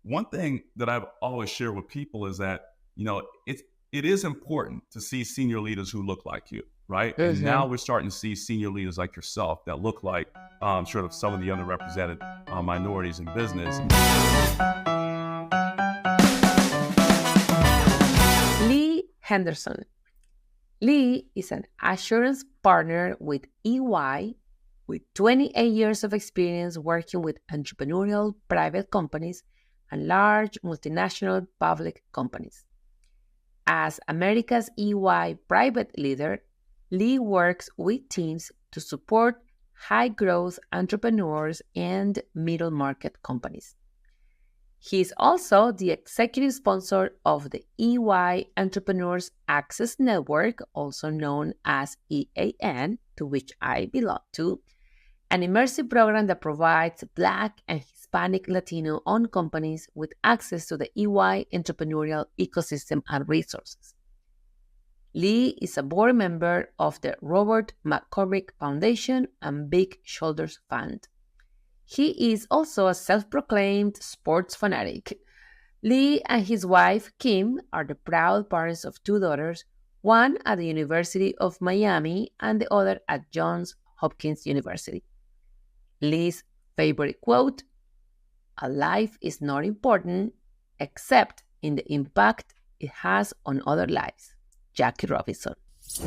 one thing that I've always shared with people is that, it is important to see senior leaders who look like you, right? And Mm-hmm. now we're starting to see senior leaders like yourself that look like sort of some of the underrepresented minorities in business. Lee Henderson. Lee is an assurance partner with EY with 28 years of experience working with entrepreneurial private companies and large multinational public companies. As America's EY private leader, Lee works with teams to support high growth entrepreneurs and middle market companies. He is also the executive sponsor of the EY Entrepreneurs Access Network, also known as EAN, to which I belong to, an immersive program that provides Black and Hispanic Latino owned companies with access to the EY entrepreneurial ecosystem and resources. Lee is a board member of the Robert McCormick Foundation and Big Shoulders Fund. He is also a self-proclaimed sports fanatic. Lee and his wife, Kim, are the proud parents of two daughters, one at the University of Miami and the other at Johns Hopkins University. Lee's favorite quote, "A life is not important except in the impact it has on other lives." Jackie Robinson.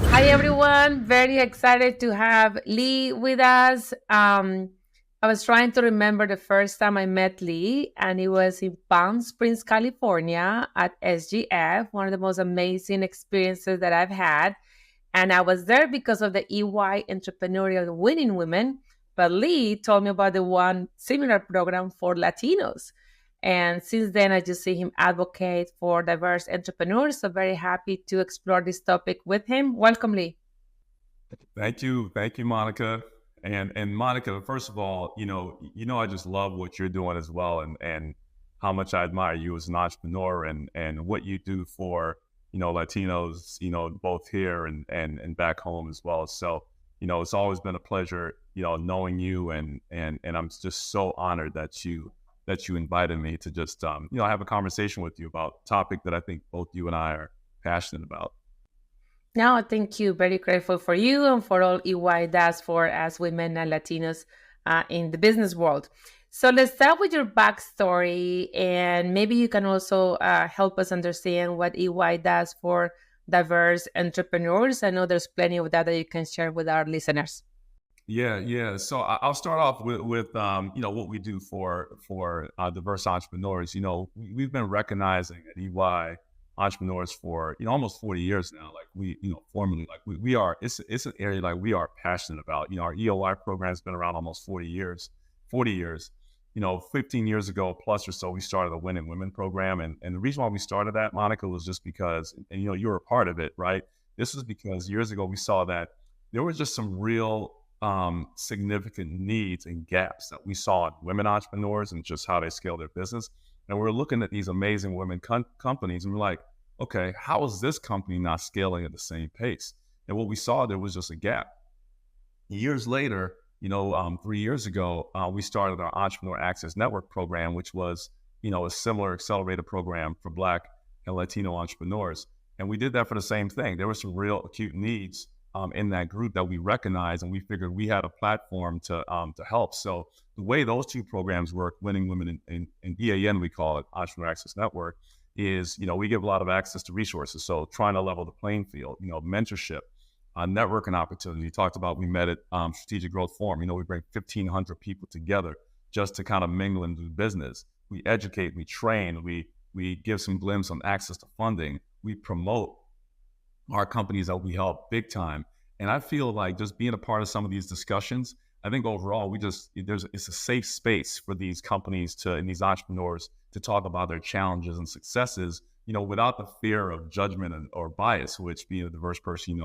Hi, everyone. Very excited to have Lee with us. I was trying to remember the first time I met Lee, and it was in Palm Springs, California at SGF, one of the most amazing experiences that I've had. And I was there because of the EY Entrepreneurial Winning Women, but Lee told me about the one similar program for Latinos. And since then, I just see him advocate for diverse entrepreneurs. So very happy to explore this topic with him. Welcome, Lee. Thank you, Monica. And Monica, first of all, I just love what you're doing as well, and how much I admire you as an entrepreneur and what you do for Latinos, both here and back home as well. So it's always been a pleasure, knowing you, and I'm just so honored that you invited me to just have a conversation with you about a topic that I think both you and I are passionate about. No, thank you. Very grateful for you and for all EY does for us women and Latinos in the business world. So let's start with your backstory, and maybe you can also help us understand what EY does for diverse entrepreneurs. I know there's plenty of that you can share with our listeners. Yeah. So I'll start off with what we do for diverse entrepreneurs. We've been recognizing at EY entrepreneurs for almost 40 years now. Like we formally, like we are, it's an area like we are passionate about. Our EOI program has been around almost 40 years. 15 years ago plus or so, we started a Winning Women program, and the reason why we started that, Monica, was just because, and you were a part of it, right? This was because years ago we saw that there were just some real significant needs and gaps that we saw in women entrepreneurs and just how they scale their business. And we're looking at these amazing women companies, and we're like, okay, how is this company not scaling at the same pace? And what we saw, there was just a gap. Years later, 3 years ago, we started our Entrepreneur Access Network program, which was, a similar accelerator program for Black and Latino entrepreneurs. And we did that for the same thing. There were some real acute needs in that group that we recognized, and we figured we had a platform to help. So the way those two programs work, Winning Women in EAN, we call it Entrepreneur Access Network, is, we give a lot of access to resources. So trying to level the playing field, mentorship, networking opportunity. You talked about, we met at Strategic Growth Forum. We bring 1,500 people together just to kind of mingle and do business. We educate, we train, we give some glimpse on access to funding. We promote our companies that we help big time. And I feel like just being a part of some of these discussions, I think overall it's a safe space for these companies and these entrepreneurs to talk about their challenges and successes, without the fear of judgment or bias, which being a diverse person,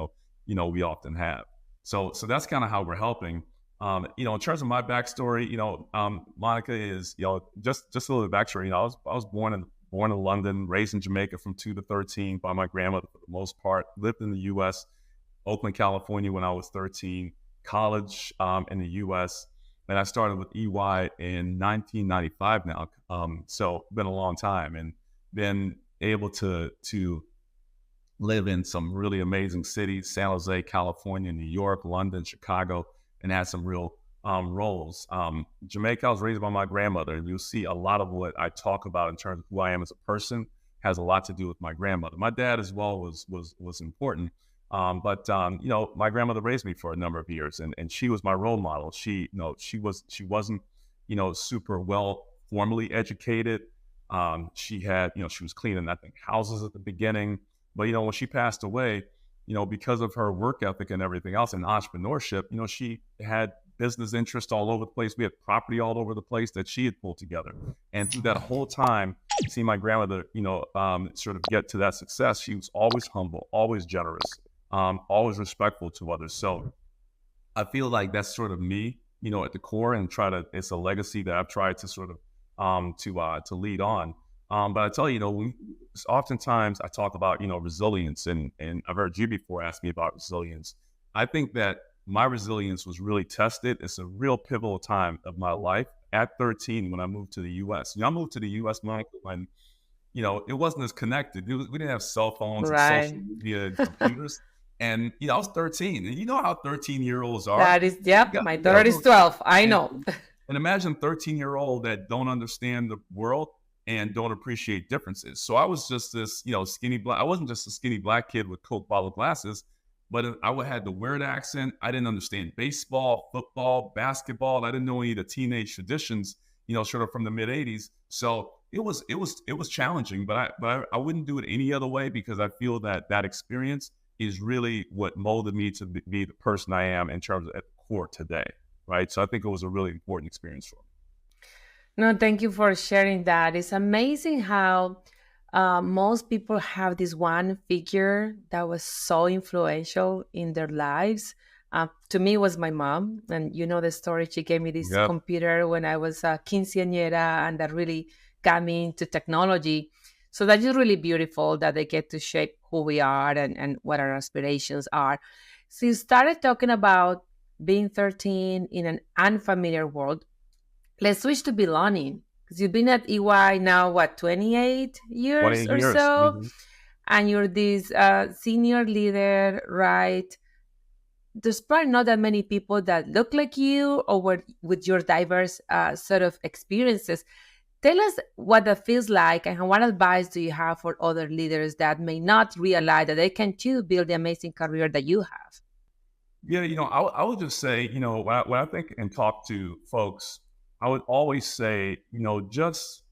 we often have. So that's kind of how we're helping. In terms of my backstory, Monica is, just a little bit of backstory. I was born in London, raised in Jamaica from 2 to 13 by my grandmother for the most part, lived in the U.S., Oakland, California when I was 13, college in the U.S., and I started with EY in 1995 now. So been a long time, and been able to live in some really amazing cities: San Jose, California, New York, London, Chicago, and had some real roles. Jamaica, I was raised by my grandmother, and you'll see a lot of what I talk about in terms of who I am as a person has a lot to do with my grandmother. My dad as well was important. You know, my grandmother raised me for a number of years, and she was my role model. She wasn't, you know, super well formally educated. She had, you know, she was cleaning, I think, houses at the beginning. But, you know, when she passed away, you know, because of her work ethic and everything else and entrepreneurship, you know, she had business interests all over the place. We had property all over the place that she had pulled together. And through that whole time, seeing my grandmother, you know, sort of get to that success, she was always humble, always generous, always respectful to others. So I feel like that's sort of me, you know, at the core, and it's a legacy that I've tried to sort of to lead on. But I tell you, you know, oftentimes I talk about, you know, resilience, and I've heard you before ask me about resilience. I think that my resilience was really tested. It's a real pivotal time of my life at 13 when I moved to the U.S. You know, I moved to the U.S., Mike, when, you know, it wasn't as connected. We didn't have cell phones and social Right. media and computers. And, you know, I was 13. And you know how 13-year-olds are. That is, You yep, got, my you got a daughter is little 12. I and, know. and imagine 13-year-old that don't understand the world and don't appreciate differences. So I was just this, you know, skinny black. I wasn't just a skinny black kid with Coke bottle glasses, but had the weird accent. I didn't understand baseball, football, basketball. I didn't know any of the teenage traditions, you know, sort of from the mid '80s. So it was challenging, but I wouldn't do it any other way, because I feel that that experience is really what molded me to be the person I am in terms of at the core today, right? So I think it was a really important experience for me. No, thank you for sharing that. It's amazing how most people have this one figure that was so influential in their lives. To me, it was my mom. And you know the story. She gave me this Yep. computer when I was a quinceañera, and that really got me into technology. So that is really beautiful that they get to shape who we are, and what our aspirations are. So you started talking about being 13 in an unfamiliar world. Let's switch to belonging, because you've been at EY now, what, 28 years 28 or years. so? Mm-hmm. And you're this senior leader, right? There's probably not that many people that look like you, or with your diverse sort of experiences. Tell us what that feels like, and what advice do you have for other leaders that may not realize that they can too build the amazing career that you have? Yeah, you know, I would just say, you know, when I think and talk to folks, I would always say, you know, just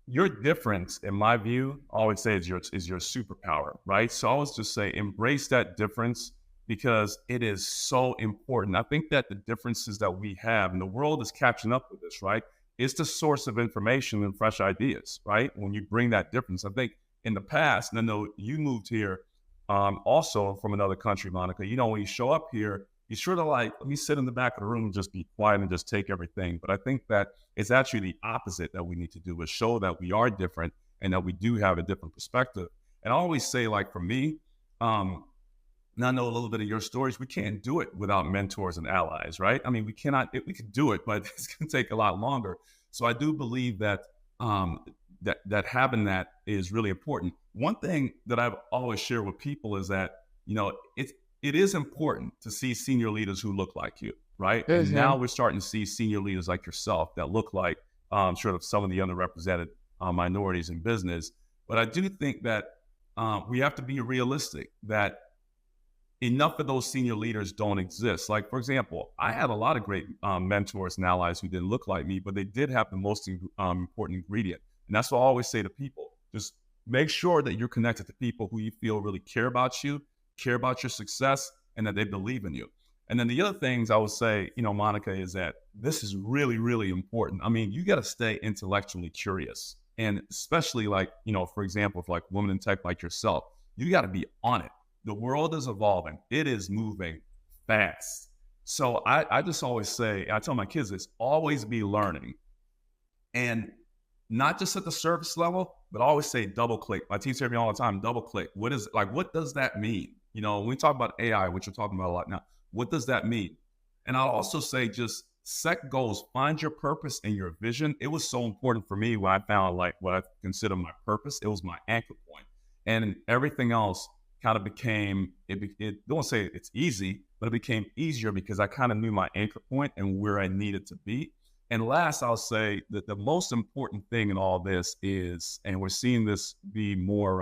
your difference, in my view, I always say is your superpower, right? So I always just say embrace that difference, because it is so important. I think that the differences that we have, and the world is catching up with this, right? It's the source of information and fresh ideas, right? When you bring that difference, I think in the past, and I know you moved here also from another country, Monica, you know, when you show up here, you sort of like, let me sit in the back of the room and just be quiet and just take everything. But I think that it's actually the opposite that we need to do, is show that we are different and that we do have a different perspective. And I always say, like, for me, and I know a little bit of your stories, we can't do it without mentors and allies, right? I mean, we could do it, but it's going to take a lot longer. So I do believe that that having that is really important. One thing that I've always shared with people is that, you know, it is important to see senior leaders who look like you, right? And now we're starting to see senior leaders like yourself that look like sort of some of the underrepresented minorities in business. But I do think that we have to be realistic that enough of those senior leaders don't exist. Like, for example, I had a lot of great mentors and allies who didn't look like me, but they did have the most important ingredient. And that's what I always say to people. Just make sure that you're connected to people who you feel really care about you, care about your success, and that they believe in you. And then the other things I would say, you know, Monica, is that this is really, really important. I mean, you got to stay intellectually curious. And especially, like, you know, for example, for like women in tech like yourself, you got to be on it. The world is evolving. It is moving fast. So I just always say, I tell my kids this, always be learning. And not just at the surface level, but I always say double click. I teach everyone all the time, double click. What does that mean? You know, when we talk about AI, which we're talking about a lot now, what does that mean? And I'll also say just set goals, find your purpose and your vision. It was so important for me when I found like what I consider my purpose. It was my anchor point. And everything else kind of became, don't say it's easy, but it became easier because I kind of knew my anchor point and where I needed to be. And last, I'll say that the most important thing in all this is, and we're seeing this be more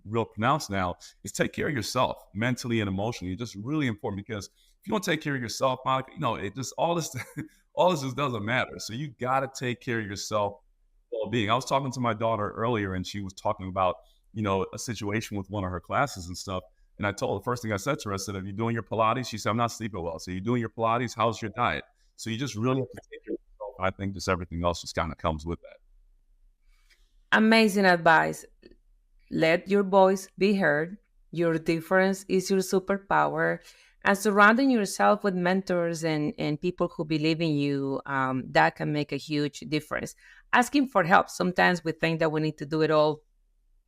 real pronounced now, is take care of yourself mentally and emotionally. It's just really important because if you don't take care of yourself, Monica, it just all this all this just doesn't matter. So you got to take care of yourself well-being. I was talking to my daughter earlier, and she was talking about a situation with one of her classes and stuff. And I told her, the first thing I said to her, I said, "Are you doing your Pilates?" She said, "I'm not sleeping well." So you're doing your Pilates? How's your diet? So you just really have to take care of yourself. I think just everything else just kind of comes with that. Amazing advice. Let your voice be heard. Your difference is your superpower. And surrounding yourself with mentors and people who believe in you, that can make a huge difference. Asking for help. Sometimes we think that we need to do it all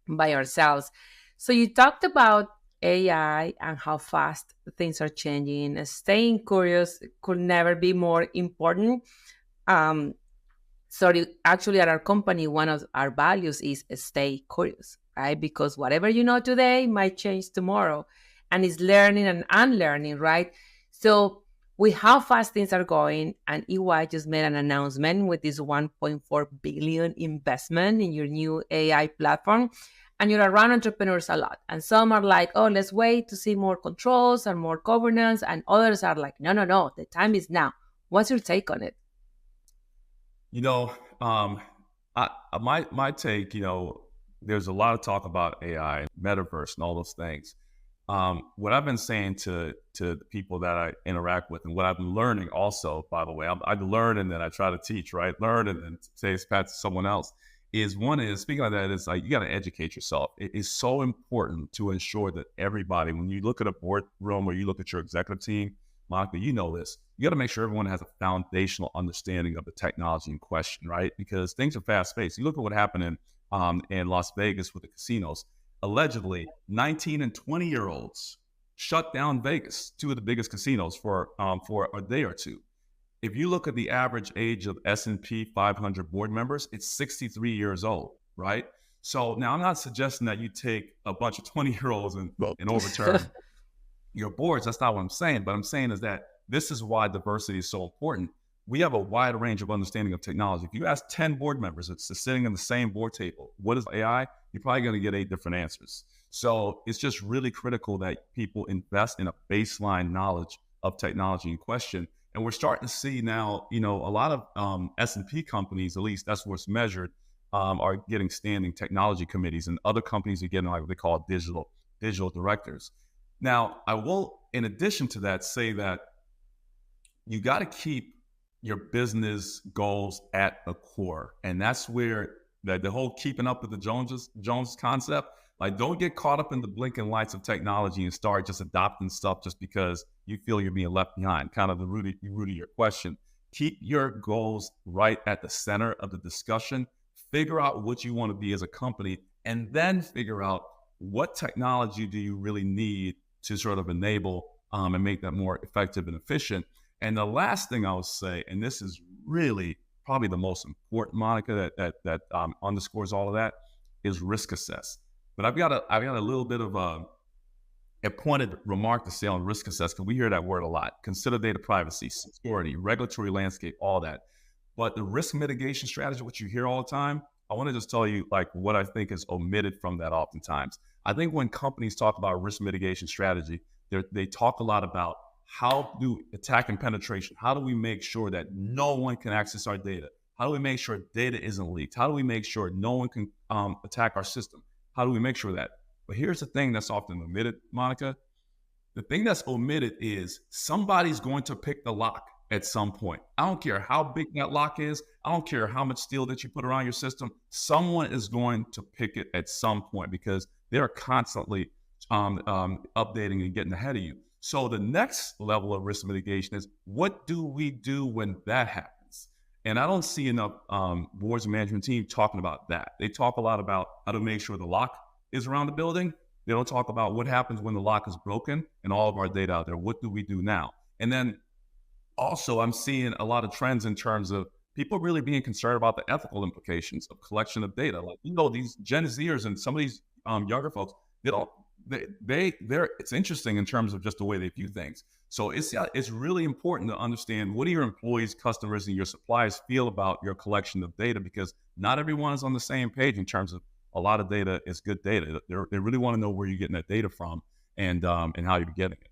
by ourselves. So you talked about AI and how fast things are changing. Staying curious could never be more important. Um, actually, at our company, one of our values is stay curious, right? Because whatever you know today might change tomorrow, and it's learning and unlearning, right? So with how fast things are going, and EY just made an announcement with this 1.4 billion investment in your new AI platform, and you're around entrepreneurs a lot. And some are like, oh, let's wait to see more controls and more governance. And others are like, no, the time is now. What's your take on it? My take, there's a lot of talk about AI, metaverse, and all those things. What I've been saying to the people that I interact with, and what I've been learning also, by the way, I learn and then I try to teach, right? Learn and then say it's pat to someone else. Speaking of that, is like you got to educate yourself. It is so important to ensure that everybody, when you look at a boardroom or you look at your executive team, Monica, you know this. You got to make sure everyone has a foundational understanding of the technology in question, right? Because things are fast-paced. You look at what happened in Las Vegas with the casinos. Allegedly, 19 and 20-year-olds shut down Vegas, two of the biggest casinos, for a day or two. If you look at the average age of S&P 500 board members, it's 63 years old, right? So now I'm not suggesting that you take a bunch of 20-year-olds and overturn your boards. That's not what I'm saying. But I'm saying is that this is why diversity is so important. We have a wide range of understanding of technology. If you ask 10 board members, it's sitting on the same board table, what is AI? You're probably going to get 8 different answers. So it's just really critical that people invest in a baseline knowledge of technology in question. And we're starting to see now, a lot of S&P companies, at least that's what's measured, are getting standing technology committees, and other companies are getting like what they call digital directors. Now, I will, in addition to that, say that you got to keep your business goals at the core. And that's where the whole keeping up with the Jones concept, like don't get caught up in the blinking lights of technology and start just adopting stuff just because you feel you're being left behind. Kind of the root of your question. Keep your goals right at the center of the discussion. Figure out what you want to be as a company, and then figure out what technology do you really need to sort of enable and make that more effective and efficient. And the last thing I would say, and this is really probably the most important, Monica, that underscores all of that, is risk assess. But I've got a little bit of a pointed remark to say on risk assess, because we hear that word a lot. Consider data privacy, security, regulatory landscape, all that. But the risk mitigation strategy, which you hear all the time, I want to just tell you like what I think is omitted from that oftentimes. I think when companies talk about risk mitigation strategy, they talk a lot about how do attack and penetration, how do we make sure that no one can access our data? How do we make sure data isn't leaked? How do we make sure no one can attack our system? How do we make sure that? But here's the thing that's often omitted, Monica. The thing that's omitted is somebody's going to pick the lock at some point. I don't care how big that lock is. I don't care how much steel that you put around your system. Someone is going to pick it at some point because they're constantly updating and getting ahead of you. So the next level of risk mitigation is, what do we do when that happens? And I don't see enough boards and management team talking about that. They talk a lot about how to make sure the lock is around the building. They don't talk about what happens when the lock is broken and all of our data out there. What do we do now? And then also, I'm seeing a lot of trends in terms of people really being concerned about the ethical implications of collection of data. Like, these Gen Zers and some of these younger folks, they don't, they're, it's interesting in terms of just the way they view things. So it's really important to understand, what do your employees, customers, and your suppliers feel about your collection of data, because not everyone is on the same page in terms of a lot of data is good data. They really want to know where you're getting that data from, and how you're getting it.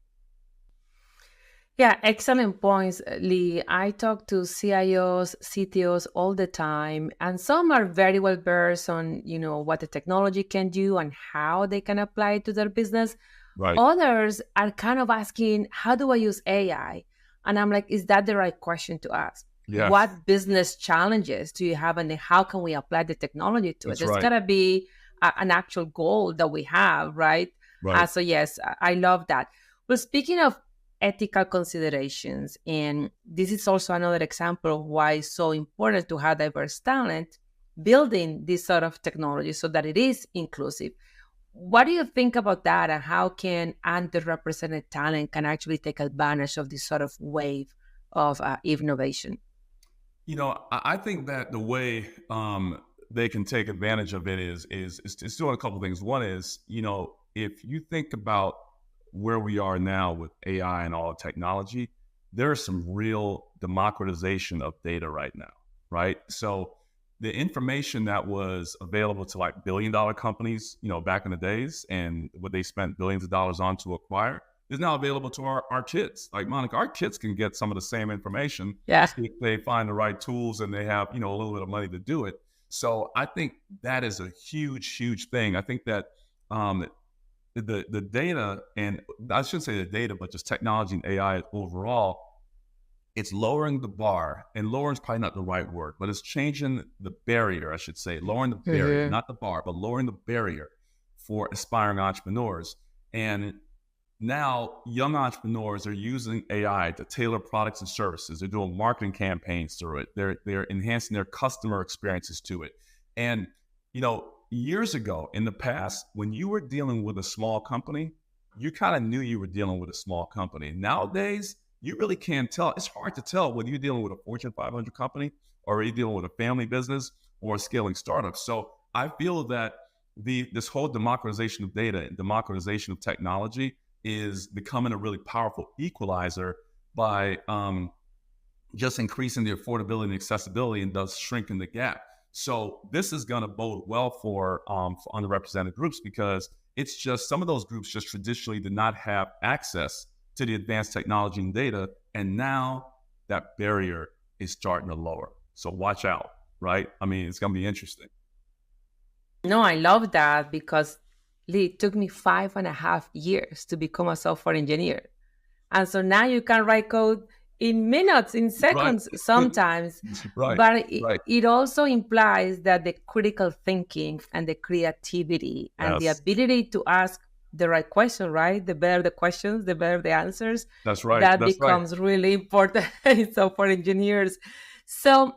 Yeah, excellent points, Lee. I talk to CIOs, CTOs all the time, and some are very well versed on, what the technology can do and how they can apply it to their business. Right. Others are kind of asking, how do I use AI? And I'm like, is that the right question to ask? Yeah, What business challenges do you have, and how can we apply the technology to it? that's There's right. got to be an actual goal that we have, right? Right. So, yes, I love that. Well, speaking of ethical considerations, and this is also another example of why it's so important to have diverse talent building this sort of technology so that it is inclusive. What do you think about that, and how can underrepresented talent can actually take advantage of this sort of wave of innovation? I think that the way they can take advantage of it is doing a couple of things. One is, if you think about where we are now with AI and all technology, there is some real democratization of data right now, right? So the information that was available to like billion-dollar companies, back in the days, and what they spent billions of dollars on to acquire, is now available to our kids. Like, Monica, our kids can get some of the same information Yeah. if they find the right tools and they have, a little bit of money to do it. So I think that is a huge, huge thing. I think that the data, and I shouldn't say the data, but just technology and AI overall, it's lowering the bar, and lowering is probably not the right word, but it's changing the barrier, I should say, lowering the barrier, Mhm. not the bar, but lowering the barrier for aspiring entrepreneurs. And now young entrepreneurs are using AI to tailor products and services. They're doing marketing campaigns through it. They're enhancing their customer experiences to it. And, years ago in the past, when you were dealing with a small company, you kind of knew you were dealing with a small company. Nowadays, you really can't tell. It's hard to tell whether you're dealing with a Fortune 500 company, or you're dealing with a family business or a scaling startup. So I feel that this whole democratization of data and democratization of technology is becoming a really powerful equalizer by just increasing the affordability and accessibility, and thus shrinking the gap. So this is going to bode well for underrepresented groups, because it's just some of those groups just traditionally did not have access to the advanced technology and data, and now that barrier is starting to lower. So watch out, right? I mean, it's going to be interesting. No, I love that, because Lee, it took me 5.5 years to become a software engineer. And so now you can write code in minutes, in Right. seconds sometimes. Right. But Right. it also implies that the critical thinking and the creativity and the Yes. ability to ask the right question, right? The better the questions, the better the answers. That's right. That That's right. becomes really important in software engineers. So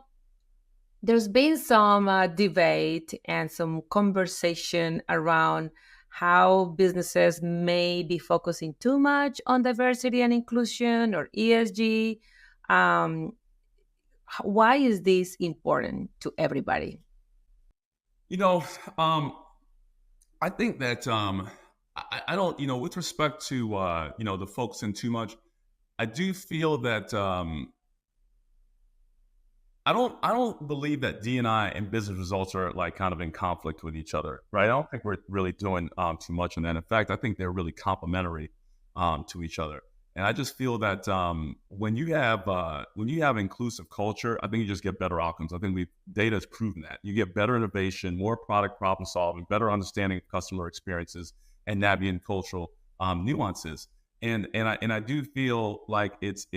there's been some debate and some conversation around how businesses may be focusing too much on diversity and inclusion, or ESG. Um, why is this important to everybody? You know, um, I think that I don't, with respect to the folks in too much, I do feel that I don't believe that D&I and business results are like kind of in conflict with each other, right? I don't think we're really doing too much in that. In fact, I think they're really complementary to each other. And I just feel that when you have inclusive culture, I think you just get better outcomes. I think data has proven that you get better innovation, more product problem solving, better understanding of customer experiences, and navigating cultural nuances. And I do feel like it's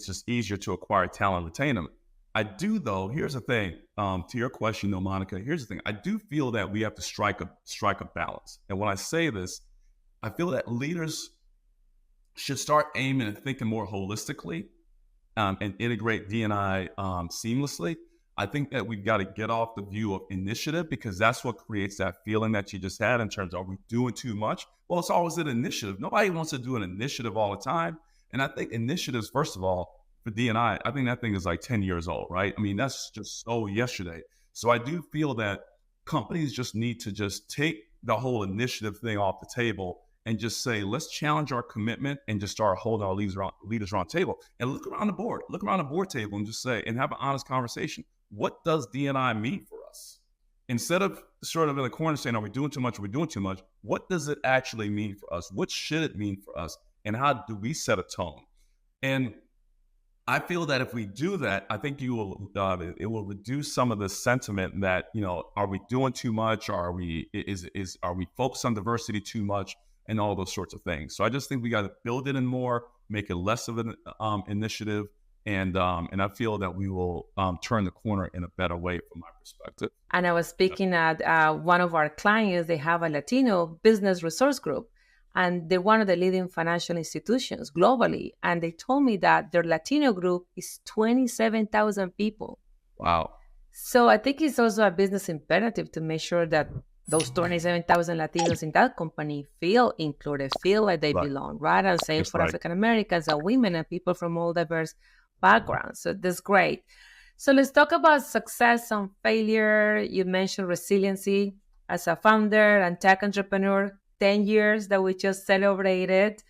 just easier to acquire talent and retain them. I do, though. Here's the thing. To your question, though, Monica. Here's the thing. I do feel that we have to strike a balance. And when I say this, I feel that leaders should start aiming and thinking more holistically, and integrate D&I seamlessly. I think that we've got to get off the view of initiative, because that's what creates that feeling that you just had in terms of, are we doing too much? Well, it's always an initiative. Nobody wants to do an initiative all the time. And I think initiatives, first of all, for D&I think that thing is like 10 years old, right? I mean, that's just so yesterday. So I do feel that companies just need to just take the whole initiative thing off the table and just say, let's challenge our commitment and just start holding our leaders around the table and look around the board table and just say, and have an honest conversation. What does D&I mean for us? Instead of sort of in the corner saying, are we doing too much? Are we doing too much? What does it actually mean for us? What should it mean for us? And how do we set a tone? And I feel that if we do that, I think it will reduce some of the sentiment that, are we doing too much? Are we focused on diversity too much, and all those sorts of things. So I just think we got to build it in more, make it less of an initiative, and I feel that we will turn the corner in a better way from my perspective. And I was speaking at one of our clients. They have a Latino business resource group, and they're one of the leading financial institutions globally. And they told me that their Latino group is 27,000 people. Wow. So I think it's also a business imperative to make sure that those 27,000 Latinos in that company feel included, feel like they belong, right? And same for African Americans and women and people from all diverse backgrounds. So that's great. So let's talk about success and failure. You mentioned resiliency as a founder and tech entrepreneur, 10 years that we just celebrated.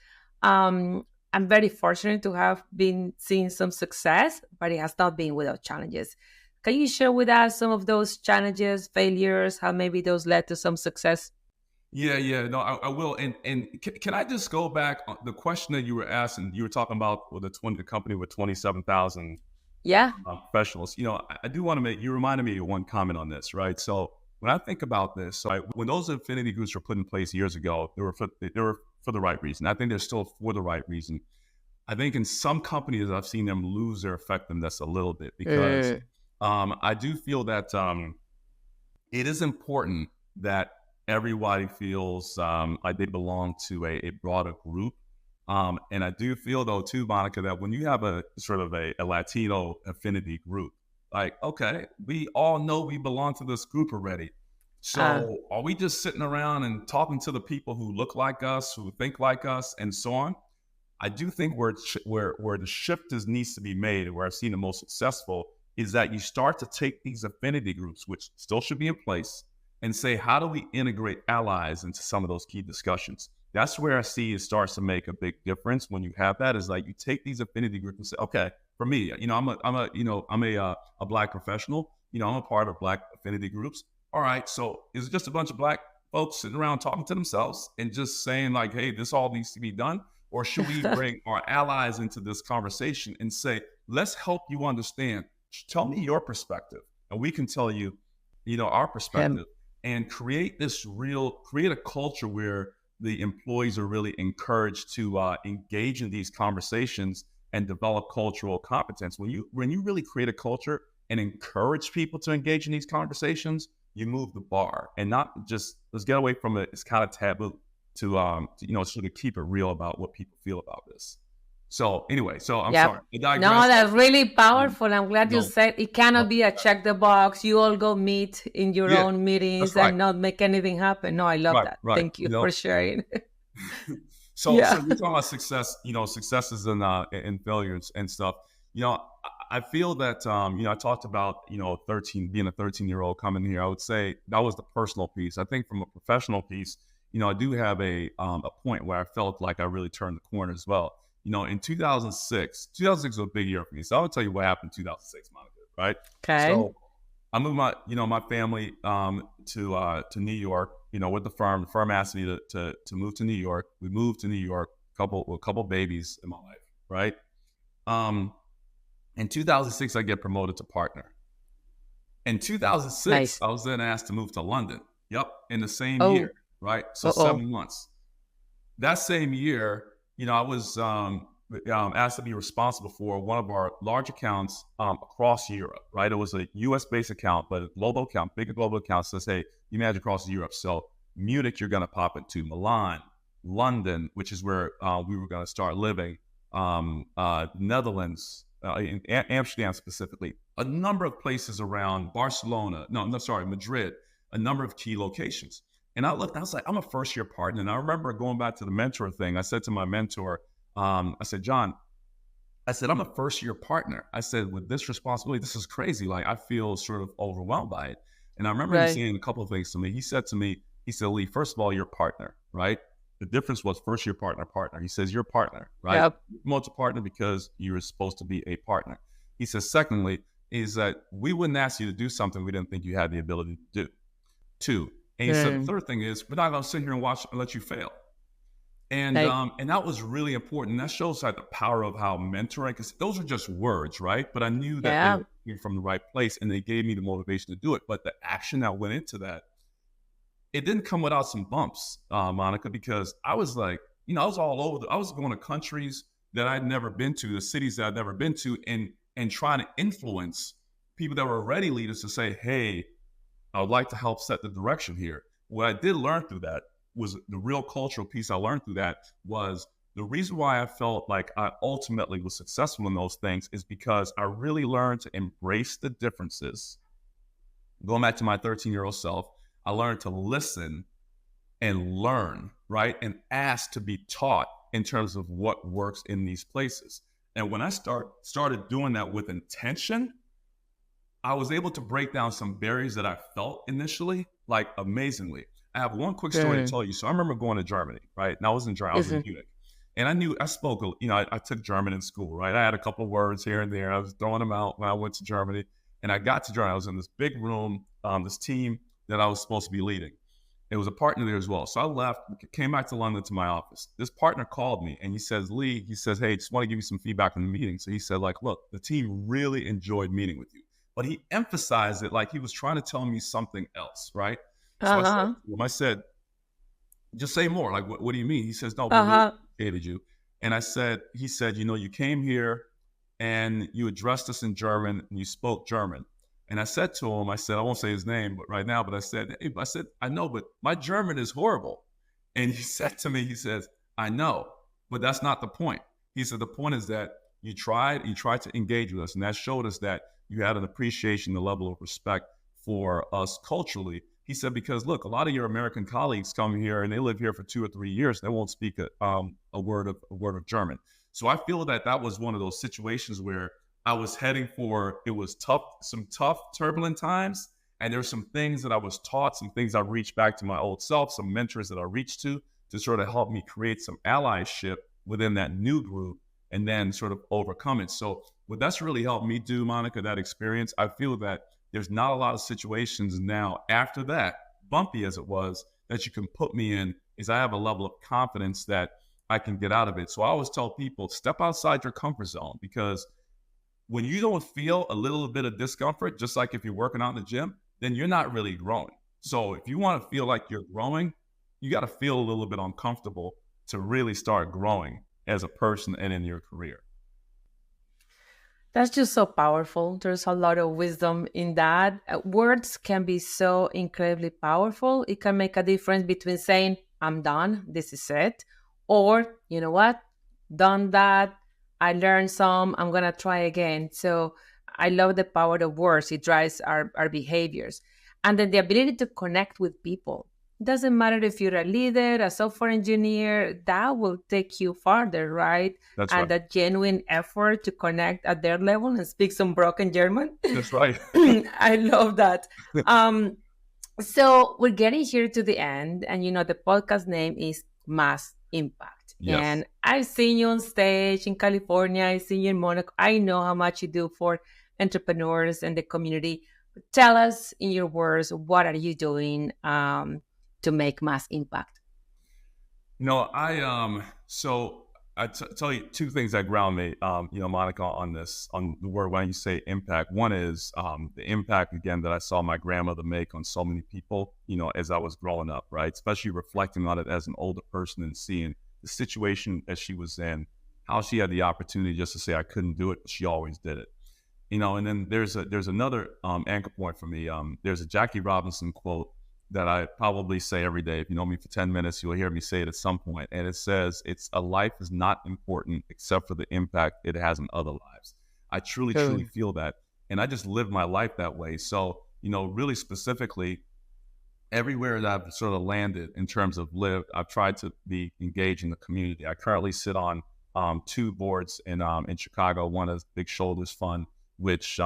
I'm very fortunate to have been seeing some success, but it has not been without challenges. Can you share with us some of those challenges, failures, how maybe those led to some success? Yeah. No, I will. And can I just go back on the question that you were asking? You were talking about the company with 27,000 professionals. I do want to you reminded me of one comment on this, right? So when I think about this, when those affinity groups were put in place years ago, they were for the right reason. I think they're still for the right reason. I think in some companies, I've seen them lose their effectiveness a little bit, because I do feel that it is important that everybody feels like they belong to a broader group. And I do feel, though, too, Monica, that when you have a sort of a Latino affinity group, like, okay, we all know we belong to this group already. So are we just sitting around and talking to the people who look like us, who think like us, and so on? I do think where the shift needs to be made, and where I've seen the most successful, is that you start to take these affinity groups, which still should be in place, and say, how do we integrate allies into some of those key discussions? That's where I see it starts to make a big difference. When you have that, is like you take these affinity groups and say, okay, for me, I'm a Black professional. I'm a part of Black affinity groups. All right, so is it just a bunch of Black folks sitting around talking to themselves and just saying like, hey, this all needs to be done? Or should we bring our allies into this conversation and say, let's help you understand. Tell me your perspective, and we can tell you, our perspective, and create a culture where the employees are really encouraged to engage in these conversations and develop cultural competence. When you really create a culture and encourage people to engage in these conversations, you move the bar, and not just, let's get away from it. It's kind of taboo to sort of keep it real about what people feel about this. So anyway, I'm sorry. No, that's really powerful. I'm glad you said it cannot be a check the box. You all go meet in your own meetings and not make anything happen. No, I love that. Thank you for sharing. So you're talking about success, successes and failures and stuff. I feel that, I talked about, being a 13-year-old coming here. I would say that was the personal piece. I think from a professional piece, I do have a point where I felt like I really turned the corner as well. In 2006 was a big year for me. So I'll tell you what happened in 2006, Monica, right? Okay. So I moved my family to New York, with the firm. The firm asked me to move to New York. We moved to New York, a couple babies in my life, right? In 2006, I get promoted to partner. In 2006, I was then asked to move to London. Yep, in the same year, right? So 7 months. That same year, I was asked to be responsible for one of our large accounts across Europe, right? It was a US-based account, but a global account, bigger global account. So say you manage across Europe. So Munich, you're going to pop into Milan, London, which is where we were going to start living, Netherlands, in Amsterdam specifically, a number of places around Barcelona, no, sorry, Madrid, a number of key locations. And I looked, I was like, I'm a first year partner. And I remember going back to the mentor thing. I said to my mentor, I said, John, I said, I'm a first year partner. I said, with this responsibility, this is crazy. Like, I feel sort of overwhelmed by it. And I remember him Right. saying a couple of things to me. He said to me, he said, Lee, first of all, you're a partner, right? The difference was first year partner. He says, you're a partner, right? Yep. You promote a partner because you're supposed to be a partner. He says, secondly, is that we wouldn't ask you to do something we didn't think you had the ability to do. Two, and he said, the Mm. third thing is, we're not going to sit here and watch and let you fail. Like, And that was really important. That shows like the power of how mentoring, because those are just words, right? But I knew that they yeah. were coming from the right place, and they gave me the motivation to do it. But the action that went into that, it didn't come without some bumps, Monica, because I was like, I was all over. I was going to countries that I'd never been to, the cities that I'd never been to, and trying to influence people that were already leaders to say, hey, I would like to help set the direction here. What I did learn through that was the real cultural piece I learned through that was the reason why I felt like I ultimately was successful in those things is because I really learned to embrace the differences. Going back to my 13-year-old self, I learned to listen and learn, right? And ask to be taught in terms of what works in these places. And when I started doing that with intention, I was able to break down some barriers that I felt initially, like amazingly. I have one quick story to Mm. tell you. So I remember going to Germany, right? And I was in Germany, I was in Mhm. Munich. And I knew I spoke, I took German in school, right? I had a couple of words here and there. I was throwing them out when I went to Germany. And I got to Germany. I was in this big room, this team that I was supposed to be leading. It was a partner there as well. So I left, came back to London to my office. This partner called me and he says, Lee, he says, hey, just want to give you some feedback from the meeting. So he said, like, look, the team really enjoyed meeting with you. But he emphasized it like he was trying to tell me something else, right? So Uh-huh. I said, just say more. Like, what do you mean? He says, no, we really Uh-huh. appreciated you. And he said, you came here and you addressed us in German and you spoke German. And I said to him, I said, I won't say his name, but right now, but I said, hey, I know, but my German is horrible. And he said to me, he says, I know, but that's not the point. He said, the point is that you tried to engage with us. And that showed us that you had an appreciation, the level of respect for us culturally. He said, because look, a lot of your American colleagues come here and they live here for 2 or 3 years. They won't speak a word of German. So I feel that that was one of those situations where I was heading for, it was tough, some tough, turbulent times. And there's some things that I was taught, some things I reached back to my old self, some mentors that I reached to sort of help me create some allyship within that new group and then sort of overcome it. So what that's really helped me do, Monica, that experience, I feel that there's not a lot of situations now after that, bumpy as it was, that you can put me in, is I have a level of confidence that I can get out of it. So I always tell people, step outside your comfort zone, because when you don't feel a little bit of discomfort, just like if you're working out in the gym, then you're not really growing. So if you want to feel like you're growing, you got to feel a little bit uncomfortable to really start growing as a person and in your career. That's just so powerful. There's a lot of wisdom in that. Words can be so incredibly powerful. It can make a difference between saying, I'm done, this is it, or, you know what, done that, I learned some, I'm going to try again. So I love the power of words. It drives our behaviors. And then the ability to connect with people. Doesn't matter if you're a leader, a software engineer, that will take you farther, right? That's And right. that genuine effort to connect at their level and speak some broken German. That's right. I love that. Um, so we're getting here to the end, and the podcast name is Mass Impact. Yes. And I've seen you on stage in California, I've seen you in Monaco. I know how much you do for entrepreneurs and the community. Tell us in your words, what are you doing to make mass impact? No, so tell you two things that ground me, Monica, on the word when you say impact. One is the impact, again, that I saw my grandmother make on so many people, as I was growing up, right? Especially reflecting on it as an older person and seeing the situation that she was in, how she had the opportunity just to say I couldn't do it, but she always did it. And then there's another anchor point for me. There's a Jackie Robinson quote that I probably say every day. If you know me for 10 minutes, you'll hear me say it at some point. And it says, it's a life is not important except for the impact it has on other lives. I truly, truly Good. feel that. And I just lived my life that way. So, really specifically, everywhere that I've sort of landed in terms of lived, I've tried to be engaged in the community. I currently sit on two boards in Chicago. One is Big Shoulders Fund, which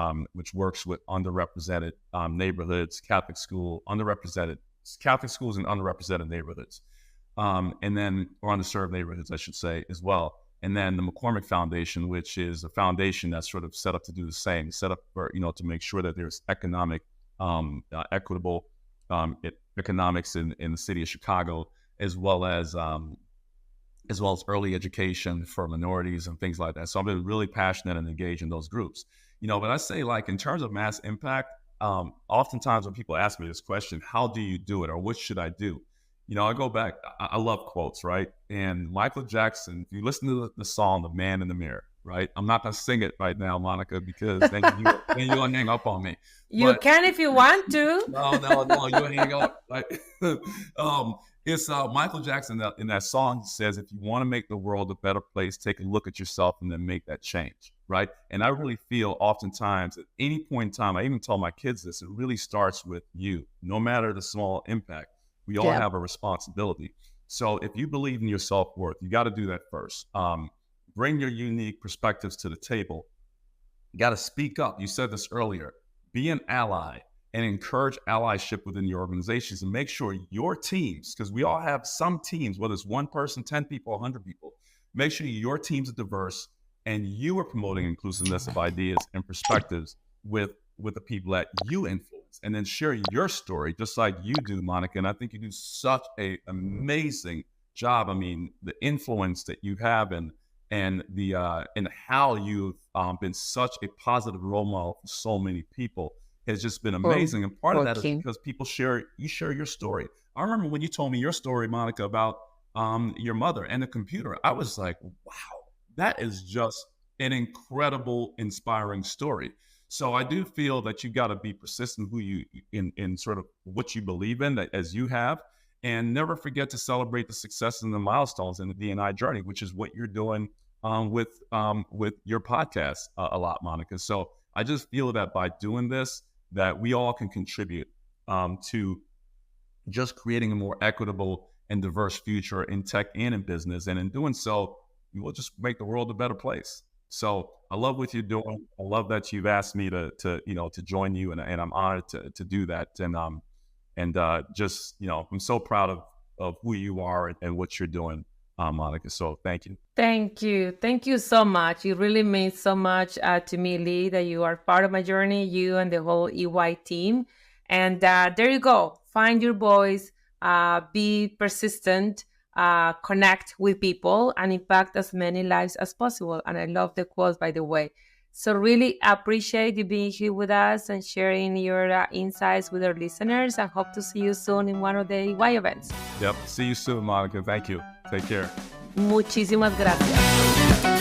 works with underrepresented neighborhoods, Catholic schools and underrepresented neighborhoods, and then or underserved neighborhoods, I should say, as well. And then the McCormick Foundation, which is a foundation that's sort of set up to do the same, set up for to make sure that there's equitable economics in the city of Chicago, as well as early education for minorities and things like that. So I've been really passionate and engaged in those groups. But I say, like, in terms of mass impact, oftentimes when people ask me this question, how do you do it, or what should I do? I go back, I love quotes, right? And Michael Jackson, if you listen to the song, The Man in the Mirror, right? I'm not going to sing it right now, Monica, because then you're going to hang up on me. You can if you want to. No, you're going to hang up. Right? It's Michael Jackson in that song says, if you want to make the world a better place, take a look at yourself and then make that change, right? And I really feel oftentimes at any point in time, I even tell my kids this, it really starts with you, no matter the small impact. We all have a responsibility. So if you believe in your self-worth, you got to do that first. Bring your unique perspectives to the table. You got to speak up. You said this earlier. Be an ally and encourage allyship within your organizations, and make sure your teams, because we all have some teams, whether it's one person, 10 people, 100 people, make sure your teams are diverse and you are promoting inclusiveness of ideas and perspectives with the people that you influence, and then share your story just like you do, Monica. And I think you do such an amazing job. I mean, the influence that you have and how you've been such a positive role model for so many people has just been amazing. And part of that is because people share your story. I remember when you told me your story, Monica, about your mother and the computer. I was like, wow, that is just an incredible, inspiring story. So I do feel that you got to be persistent in sort of what you believe in, as you have, and never forget to celebrate the successes and the milestones in the D&I journey, which is what you're doing with your podcast a lot, Monica. So I just feel that by doing this, that we all can contribute to just creating a more equitable and diverse future in tech and in business. And in doing so, we will just make the world a better place. So I love what you're doing. I love that you've asked me to join you, and I'm honored to do that. And just, I'm so proud of who you are and what you're doing, Monica. So thank you. Thank you. Thank you so much. It really means so much to me, Lee, that you are part of my journey, you and the whole EY team. And there you go. Find your voice, be persistent, connect with people, and impact as many lives as possible. And I love the quote, by the way. So really appreciate you being here with us and sharing your insights with our listeners, and hope to see you soon in one of the EY events. Yep. See you soon, Monica. Thank you. Take care. Muchísimas gracias.